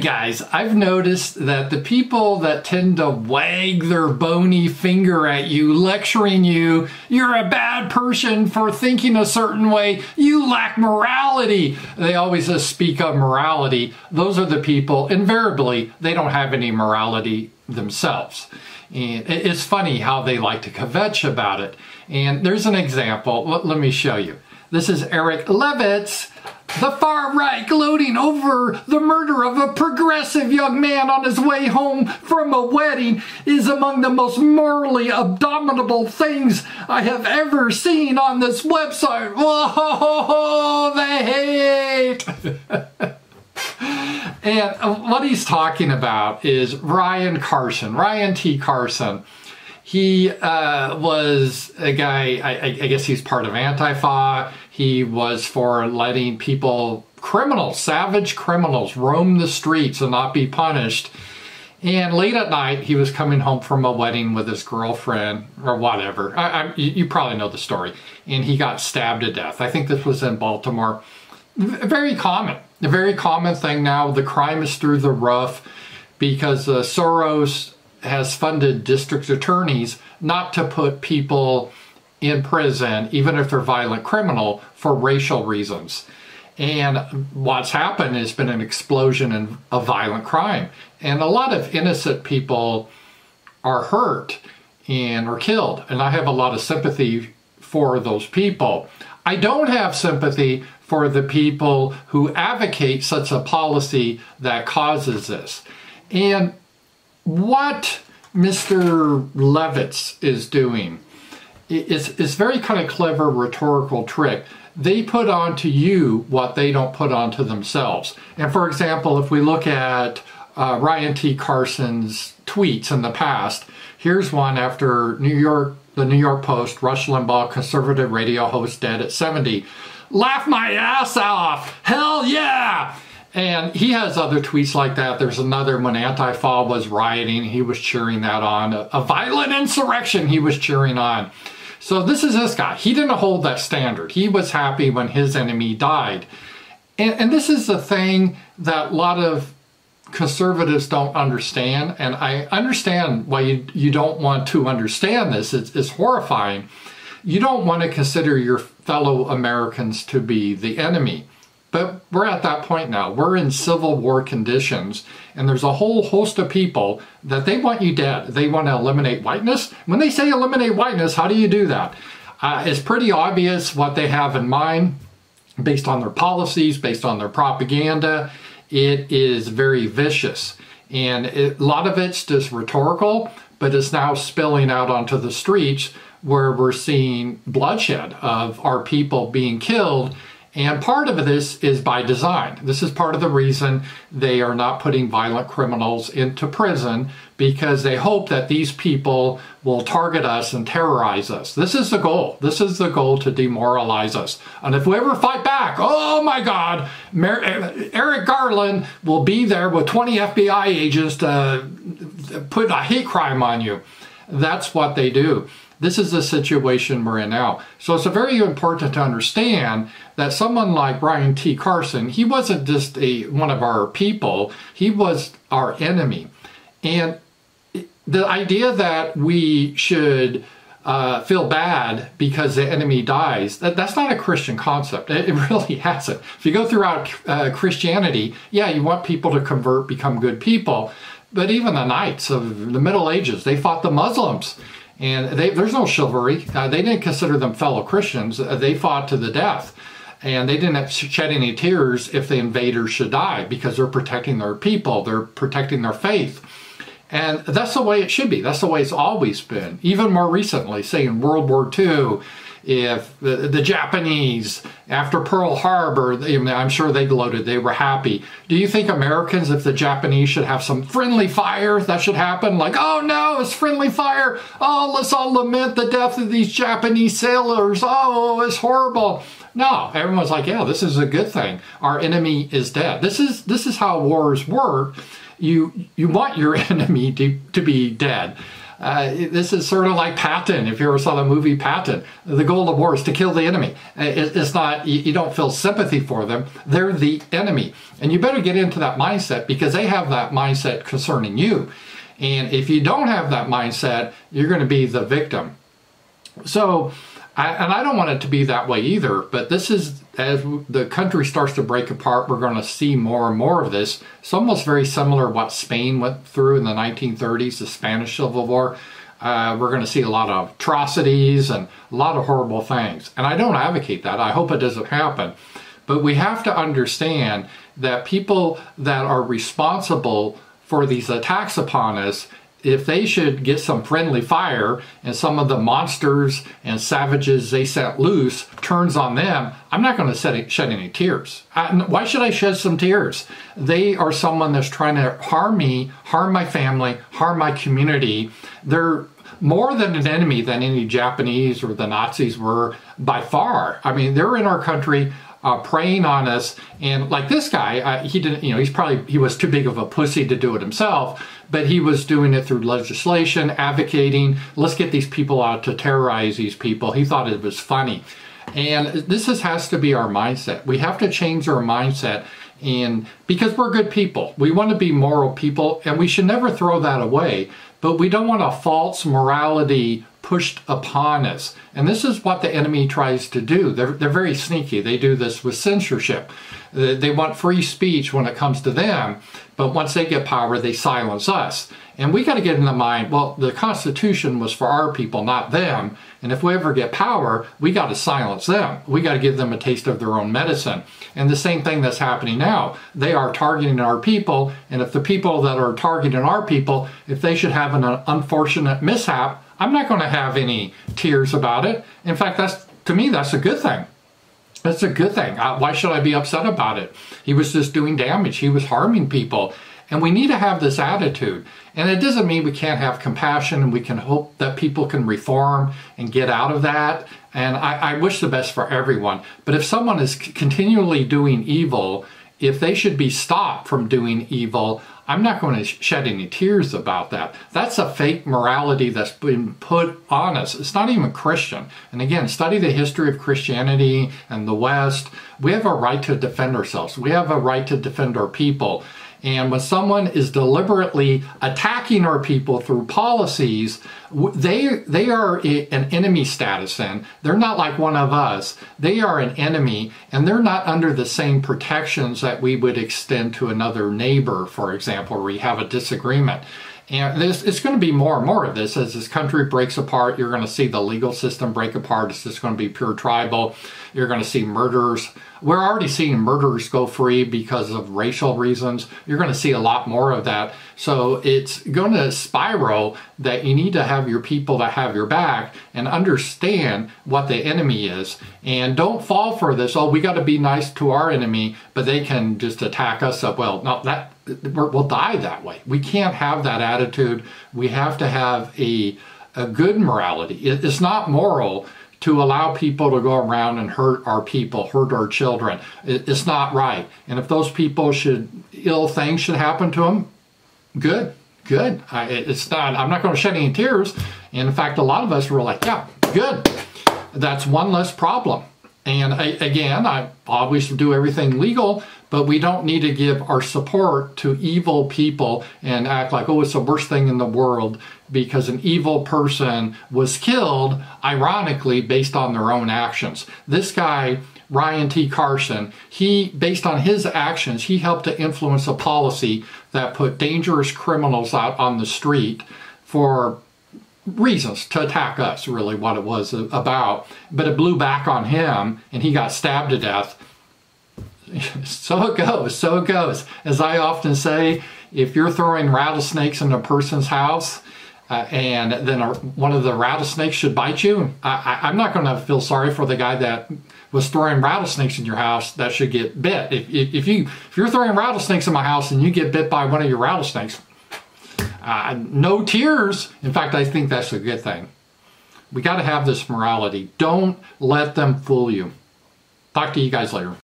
guys, I've noticed that the people that tend to wag their bony finger at you, lecturing you, you're a bad person for thinking a certain way, you lack morality. They always just speak of morality. Those are the people, invariably, they don't have any morality themselves. And it's funny how they like to kvetch about it. And there's an example. Let me show you. This is Eric Levitz, the far right, gloating over the murder of a progressive young man on his way home from a wedding is among the most morally abominable things I have ever seen on this website. Whoa, they hate. And what he's talking about is Ryan T Carson. He was a guy, I guess he's part of Antifa. He was for letting people, criminals, savage criminals, roam the streets and not be punished. And late at night, he was coming home from a wedding with his girlfriend or whatever. You probably know the story. And he got stabbed to death. I think this was in Baltimore. Very common. A very common thing now. The crime is through the roof because Soros has funded district attorneys not to put people in prison, even if they're violent criminal, for racial reasons. And what's happened has been an explosion of violent crime. And a lot of innocent people are hurt and are killed. And I have a lot of sympathy for those people. I don't have sympathy for the people who advocate such a policy that causes this. And what Mr. Levitz is doing is very kind of clever rhetorical trick. They put onto you what they don't put onto themselves. And for example, if we look at Ryan T. Carson's tweets in the past, here's one after the New York Post, Rush Limbaugh, conservative radio host, dead at 70. Laugh my ass off, hell yeah! And he has other tweets like that. There's another when Antifa was rioting, he was cheering that on. A violent insurrection he was cheering on. So this is this guy. He didn't hold that standard. He was happy when his enemy died. And this is the thing that a lot of conservatives don't understand. And I understand why you don't want to understand this. It's horrifying. You don't want to consider your fellow Americans to be the enemy. But we're at that point now. We're in civil war conditions, and there's a whole host of people that they want you dead. They want to eliminate whiteness. When they say eliminate whiteness, how do you do that? It's pretty obvious what they have in mind based on their policies, based on their propaganda. It is very vicious. And a lot of it's just rhetorical, but it's now spilling out onto the streets where we're seeing bloodshed of our people being killed. And part of this is by design. This is part of the reason they are not putting violent criminals into prison, because they hope that these people will target us and terrorize us. This is the goal. This is the goal, to demoralize us. And if we ever fight back, oh my God, Eric Garland will be there with 20 FBI agents to put a hate crime on you. That's what they do. This is the situation we're in now. So it's very important to understand that someone like Ryan T. Carson, he wasn't just one of our people, he was our enemy. And the idea that we should feel bad because the enemy dies, that's not a Christian concept. It really hasn't. If you go throughout Christianity, yeah, you want people to convert, become good people. But even the knights of the Middle Ages, they fought the Muslims. And there's no chivalry. They didn't consider them fellow Christians. They fought to the death. And they didn't shed any tears if the invaders should die, because they're protecting their people. They're protecting their faith. And that's the way it should be. That's the way it's always been. Even more recently, say in World War II, if the Japanese, after Pearl Harbor, I'm sure they gloated, they were happy. Do you think Americans, if the Japanese should have some friendly fire, that should happen? Like, oh no, it's friendly fire. Oh, let's all lament the death of these Japanese sailors. Oh, it's horrible. No, everyone's like, yeah, this is a good thing. Our enemy is dead. This is how wars work. You want your enemy to be dead. This is sort of like Patton. If you ever saw the movie Patton, the goal of war is to kill the enemy. It's not, you don't feel sympathy for them. They're the enemy. And you better get into that mindset because they have that mindset concerning you. And if you don't have that mindset, you're going to be the victim. So, I don't want it to be that way either, but this is, as the country starts to break apart, we're going to see more and more of this. It's almost very similar to what Spain went through in the 1930s, the Spanish Civil War. We're going to see a lot of atrocities and a lot of horrible things. And I don't advocate that. I hope it doesn't happen. But we have to understand that people that are responsible for these attacks upon us, if they should get some friendly fire and some of the monsters and savages they set loose turns on them, I'm not going to shed any tears. Why should I shed some tears? They are someone that's trying to harm me, harm my family, harm my community. They're more than an enemy than any Japanese or the Nazis were by far. I mean, they're in our country preying on us, and like this guy, he didn't, you know, he was too big of a pussy to do it himself, but he was doing it through legislation, advocating, let's get these people out to terrorize these people. He thought it was funny. And this has to be our mindset. We have to change our mindset, and because we're good people. We want to be moral people, and we should never throw that away, but we don't want a false morality pushed upon us. And this is what the enemy tries to do. They're very sneaky. They do this with censorship. They want free speech when it comes to them, but once they get power, they silence us. And we got to get in the mind, well, the Constitution was for our people, not them. And if we ever get power, we got to silence them. We got to give them a taste of their own medicine. And the same thing that's happening now. They are targeting our people. And if the people that are targeting our people, if they should have an unfortunate mishap, I'm not going to have any tears about it. In fact, to me, that's a good thing. That's a good thing. Why should I be upset about it? He was just doing damage. He was harming people. And we need to have this attitude. And it doesn't mean we can't have compassion and we can hope that people can reform and get out of that. And I wish the best for everyone. But if someone is continually doing evil, if they should be stopped from doing evil, I'm not going to shed any tears about that. That's a fake morality that's been put on us. It's not even Christian. And again, study the history of Christianity and the West. We have a right to defend ourselves. We have a right to defend our people. And when someone is deliberately attacking our people through policies, they are an enemy status then. They're not like one of us. They are an enemy, and they're not under the same protections that we would extend to another neighbor, for example, where we have a disagreement. And it's going to be more and more of this. As this country breaks apart, you're going to see the legal system break apart. It's just going to be pure tribal. You're going to see murderers. We're already seeing murderers go free because of racial reasons. You're going to see a lot more of that. So it's going to spiral that you need to have your people that have your back and understand what the enemy is. And don't fall for this, oh, we got to be nice to our enemy, but they can just attack us up. Well, no, we'll die that way. We can't have that attitude. We have to have a good morality. It's not moral to allow people to go around and hurt our people, hurt our children. It's not right. And if those people ill things should happen to them, good. It's not, I'm not going to shed any tears. And in fact, a lot of us were like, yeah, good. That's one less problem. And again, I always do everything legal, but we don't need to give our support to evil people and act like, oh, it's the worst thing in the world because an evil person was killed, ironically, based on their own actions. This guy, Ryan T. Carson, based on his actions, he helped to influence a policy that put dangerous criminals out on the street for reasons to attack us, really what it was about. But it blew back on him and he got stabbed to death. So it goes. As I often say, if you're throwing rattlesnakes in a person's house and then one of the rattlesnakes should bite you, I'm not going to feel sorry for the guy that was throwing rattlesnakes in your house that should get bit. If you're throwing rattlesnakes in my house and you get bit by one of your rattlesnakes, no tears. In fact, I think that's a good thing. We got to have this morality. Don't let them fool you. Talk to you guys later.